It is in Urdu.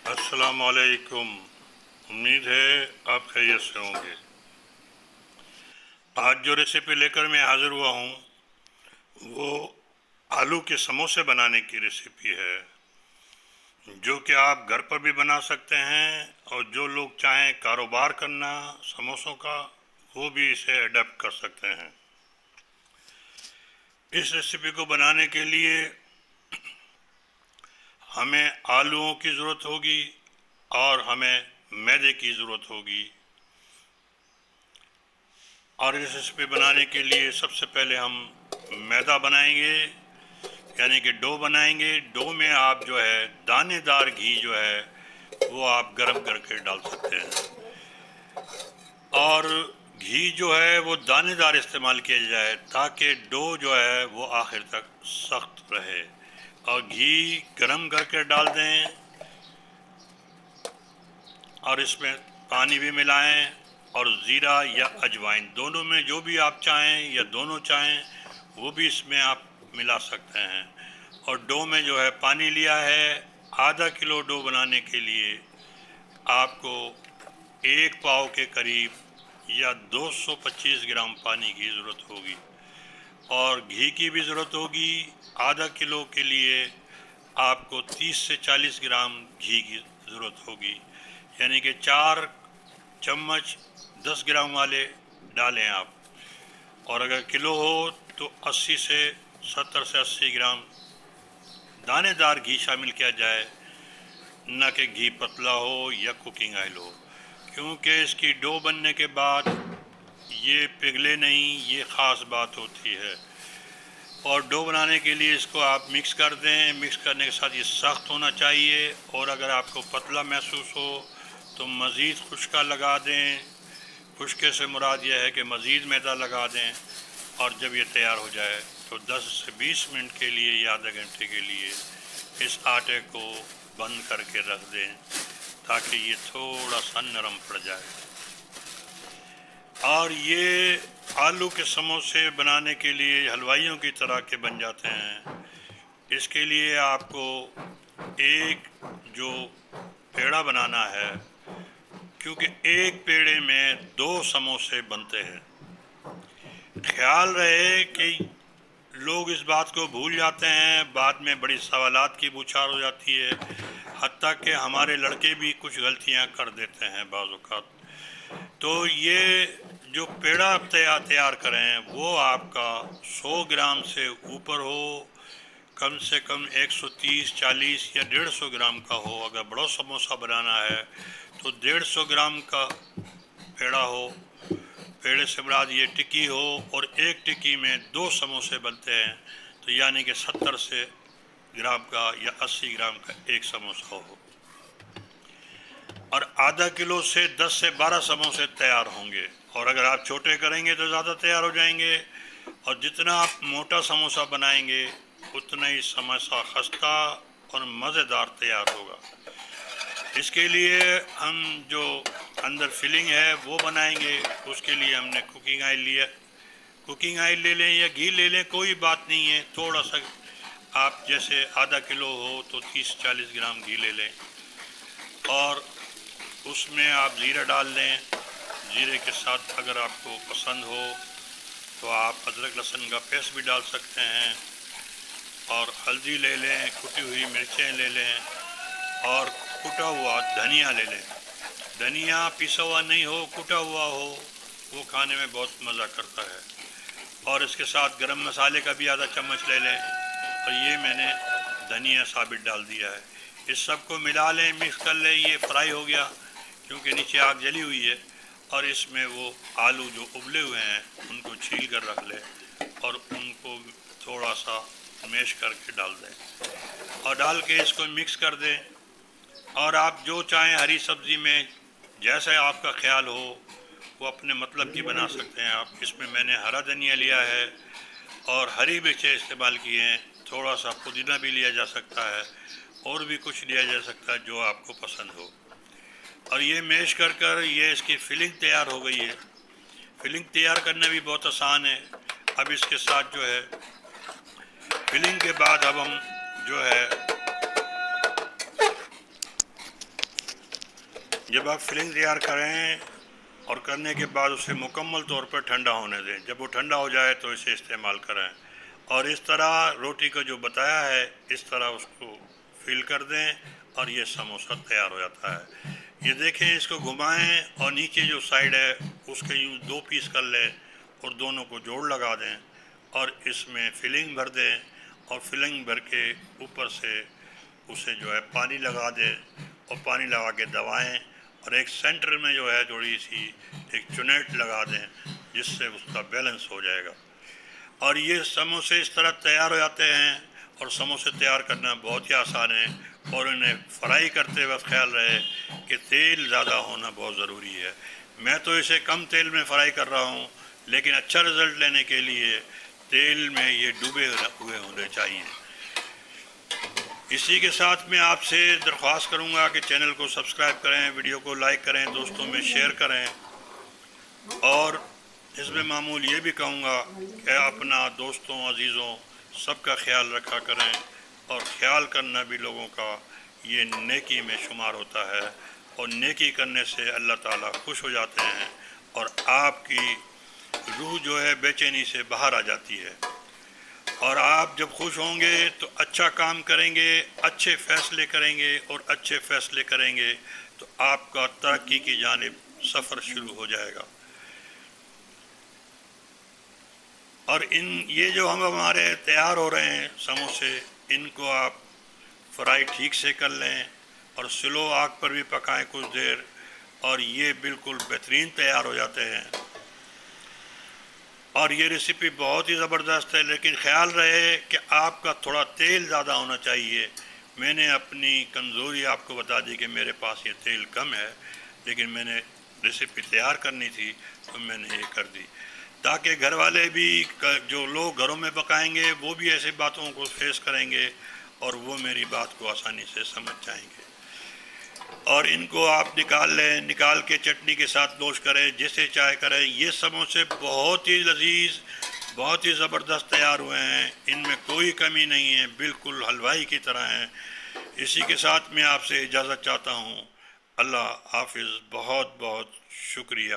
السلام علیکم۔ امید ہے آپ خیریت سے ہوں گے۔ آج جو ریسیپی لے کر میں حاضر ہوا ہوں وہ آلو کے سموسے بنانے کی ریسیپی ہے، جو کہ آپ گھر پر بھی بنا سکتے ہیں، اور جو لوگ چاہیں کاروبار کرنا سموسوں کا وہ بھی اسے اڈاپٹ کر سکتے ہیں۔ اس ریسیپی کو بنانے کے لیے ہمیں آلوؤں کی ضرورت ہوگی اور ہمیں میدے کی ضرورت ہوگی۔ اور اس ریسیپی بنانے کے لیے سب سے پہلے ہم میدا بنائیں گے، یعنی کہ ڈو بنائیں گے۔ ڈو میں آپ جو ہے دانے دار گھی جو ہے وہ آپ گرم کر کے ڈال سکتے ہیں، اور گھی جو ہے وہ دانے دار استعمال کیا جائے تاکہ ڈو جو ہے وہ آخر تک سخت رہے۔ اور گھی گرم کر کے ڈال دیں، اور اس میں پانی بھی ملائیں، اور زیرہ یا اجوائن دونوں میں جو بھی آپ چاہیں یا دونوں چاہیں وہ بھی اس میں آپ ملا سکتے ہیں۔ اور ڈو میں جو ہے پانی لیا ہے، آدھا کلو ڈو بنانے کے لیے آپ کو 1 پاؤ کے قریب یا 225 گرام پانی کی ضرورت ہوگی، اور گھی کی بھی ضرورت ہوگی۔ آدھا کلو کے لیے آپ کو 30 سے 40 گرام گھی کی ضرورت ہوگی، یعنی کہ 4 چمچ 10 گرام والے ڈالیں آپ، اور اگر کلو ہو تو 70 سے 80 گرام دانے دار گھی شامل کیا جائے، نہ کہ گھی پتلا ہو یا کوکنگ آئل ہو، کیونکہ اس کی ڈو بننے کے بعد یہ پگھلے نہیں، یہ خاص بات ہوتی ہے۔ اور ڈو بنانے کے لیے اس کو آپ مکس کر دیں، مکس کرنے کے ساتھ یہ سخت ہونا چاہیے، اور اگر آپ کو پتلا محسوس ہو تو مزید خشکا لگا دیں۔ خشکے سے مراد یہ ہے کہ مزید میدا لگا دیں، اور جب یہ تیار ہو جائے تو 10 سے 20 منٹ کے لیے یا آدھا گھنٹے کے لیے اس آٹے کو بند کر کے رکھ دیں تاکہ یہ تھوڑا سا نرم پڑ جائے۔ اور یہ آلو کے سموسے بنانے کے لیے حلوائیوں کی طرح کے بن جاتے ہیں۔ اس کے لیے آپ کو ایک جو پیڑا بنانا ہے، کیونکہ ایک پیڑے میں 2 سموسے بنتے ہیں۔ خیال رہے کہ لوگ اس بات کو بھول جاتے ہیں، بعد میں بڑی سوالات کی بوچھار ہو جاتی ہے، حتیٰ کہ ہمارے لڑکے بھی کچھ غلطیاں کر دیتے ہیں بعض اوقات۔ تو یہ جو پیڑا آپ تیار کریں وہ آپ کا 100 گرام سے اوپر ہو، کم سے کم 130، 40 یا 150 گرام کا ہو۔ اگر بڑا سموسہ بنانا ہے تو 150 گرام کا پیڑا ہو۔ پیڑے سے مراد یہ ٹکی ہو، اور ایک ٹکی میں 2 سموسے بنتے ہیں، تو یعنی کہ 70 سے گرام کا یا 80 گرام کا ایک سموسہ ہو، اور آدھا کلو سے 10 سے 12 سموسے تیار ہوں گے۔ اور اگر آپ چھوٹے کریں گے تو زیادہ تیار ہو جائیں گے، اور جتنا آپ موٹا سموسہ بنائیں گے اتنا ہی سموسہ خستہ اور مزیدار تیار ہوگا۔ اس کے لیے ہم جو اندر فلنگ ہے وہ بنائیں گے۔ اس کے لیے ہم نے کوکنگ آئل لیا، کوکنگ آئل لے لیں یا گھی لے لیں، کوئی بات نہیں ہے۔ تھوڑا سا آپ جیسے آدھا کلو ہو تو 30-40 گرام گھی لے لیں، اور اس میں آپ زیرہ ڈال لیں۔ زیرے کے ساتھ اگر آپ کو پسند ہو تو آپ ادرک لہسن کا پیسٹ بھی ڈال سکتے ہیں، اور ہلدی لے لیں، کٹی ہوئی مرچیں لے لیں، اور کٹا ہوا دھنیا لے لیں۔ دھنیا پیسا ہوا نہیں ہو، کٹا ہوا ہو، وہ کھانے میں بہت مزہ کرتا ہے۔ اور اس کے ساتھ گرم مسالے کا بھی آدھا چمچ لے لیں، اور یہ میں نے دھنیا ثابت ڈال دیا ہے۔ اس سب کو ملا لیں، مکس کر لیں۔ یہ فرائی ہو گیا کیونکہ نیچے آگ جلی ہوئی ہے، اور اس میں وہ آلو جو ابلے ہوئے ہیں ان کو چھیل کر رکھ لیں، اور ان کو تھوڑا سا میش کر کے ڈال دیں، اور ڈال کے اس کو مکس کر دیں۔ اور آپ جو چاہیں ہری سبزی میں جیسے آپ کا خیال ہو وہ اپنے مطلب کی بنا سکتے ہیں آپ۔ اس میں نے ہرا دھنیا لیا ہے اور ہری مرچیں استعمال کی ہیں، تھوڑا سا پودینہ بھی لیا جا سکتا ہے، اور بھی کچھ لیا جا سکتا ہے جو آپ کو پسند ہو۔ اور یہ میش کر کر یہ اس کی فلنگ تیار ہو گئی ہے۔ فلنگ تیار کرنا بھی بہت آسان ہے۔ اب اس کے ساتھ جو ہے فلنگ کے بعد اب ہم جو ہے جب آپ فلنگ تیار کریں اور کرنے کے بعد اسے مکمل طور پر ٹھنڈا ہونے دیں. جب وہ ٹھنڈا ہو جائے تو اسے استعمال کریں، اور اس طرح روٹی کا جو بتایا ہے اس طرح اس کو فل کر دیں اور یہ سموسہ تیار ہو جاتا ہے. یہ دیکھیں، اس کو گھمائیں اور نیچے جو سائڈ ہے اس کے یوں 2 پیس کر لیں اور دونوں کو جوڑ لگا دیں اور اس میں فلنگ بھر دیں، اور فلنگ بھر کے اوپر سے اسے جو ہے پانی لگا دیں اور پانی لگا کے دبائیں، اور ایک سینٹر میں جو ہے تھوڑی سی ایک چنیٹ لگا دیں جس سے اس کا بیلنس ہو جائے گا. اور یہ سموسے اس طرح تیار ہو جاتے ہیں. اور سموسے تیار کرنا بہت ہی آسان ہے، اور انہیں فرائی کرتے وقت خیال رہے کہ تیل زیادہ ہونا بہت ضروری ہے. میں تو اسے کم تیل میں فرائی کر رہا ہوں، لیکن اچھا رزلٹ لینے کے لیے تیل میں یہ ڈوبے ہوئے ہونے چاہیے. اسی کے ساتھ میں آپ سے درخواست کروں گا کہ چینل کو سبسکرائب کریں، ویڈیو کو لائک کریں، دوستوں میں شیئر کریں، اور اس میں معمول یہ بھی کہوں گا کہ اپنا دوستوں عزیزوں سب کا خیال رکھا کریں، اور خیال کرنا بھی لوگوں کا یہ نیکی میں شمار ہوتا ہے، اور نیکی کرنے سے اللہ تعالیٰ خوش ہو جاتے ہیں اور آپ کی روح جو ہے بے چینی سے باہر آ جاتی ہے. اور آپ جب خوش ہوں گے تو اچھا کام کریں گے، اچھے فیصلے کریں گے، اور اچھے فیصلے کریں گے تو آپ کا ترقی کی جانب سفر شروع ہو جائے گا. اور یہ جو ہمارے تیار ہو رہے ہیں سموسے، ان کو آپ فرائی ٹھیک سے کر لیں اور سلو آگ پر بھی پکائیں کچھ دیر، اور یہ بالکل بہترین تیار ہو جاتے ہیں. اور یہ ریسیپی بہت ہی زبردست ہے، لیکن خیال رہے کہ آپ کا تھوڑا تیل زیادہ ہونا چاہیے. میں نے اپنی کمزوری آپ کو بتا دی کہ میرے پاس یہ تیل کم ہے، لیکن میں نے ریسیپی تیار کرنی تھی تو میں نے یہ کر دی، تاکہ گھر والے بھی، جو لوگ گھروں میں پکائیں گے وہ بھی ایسی باتوں کو فیس کریں گے اور وہ میری بات کو آسانی سے سمجھ جائیں گے. اور ان کو آپ نکال لیں، نکال کے چٹنی کے ساتھ نوش کریں، جیسے چائے کریں. یہ سموسے بہت ہی لذیذ، بہت ہی زبردست تیار ہوئے ہیں، ان میں کوئی کمی نہیں ہے، بالکل حلوائی کی طرح ہیں. اسی کے ساتھ میں آپ سے اجازت چاہتا ہوں. اللہ حافظ. بہت بہت شکریہ.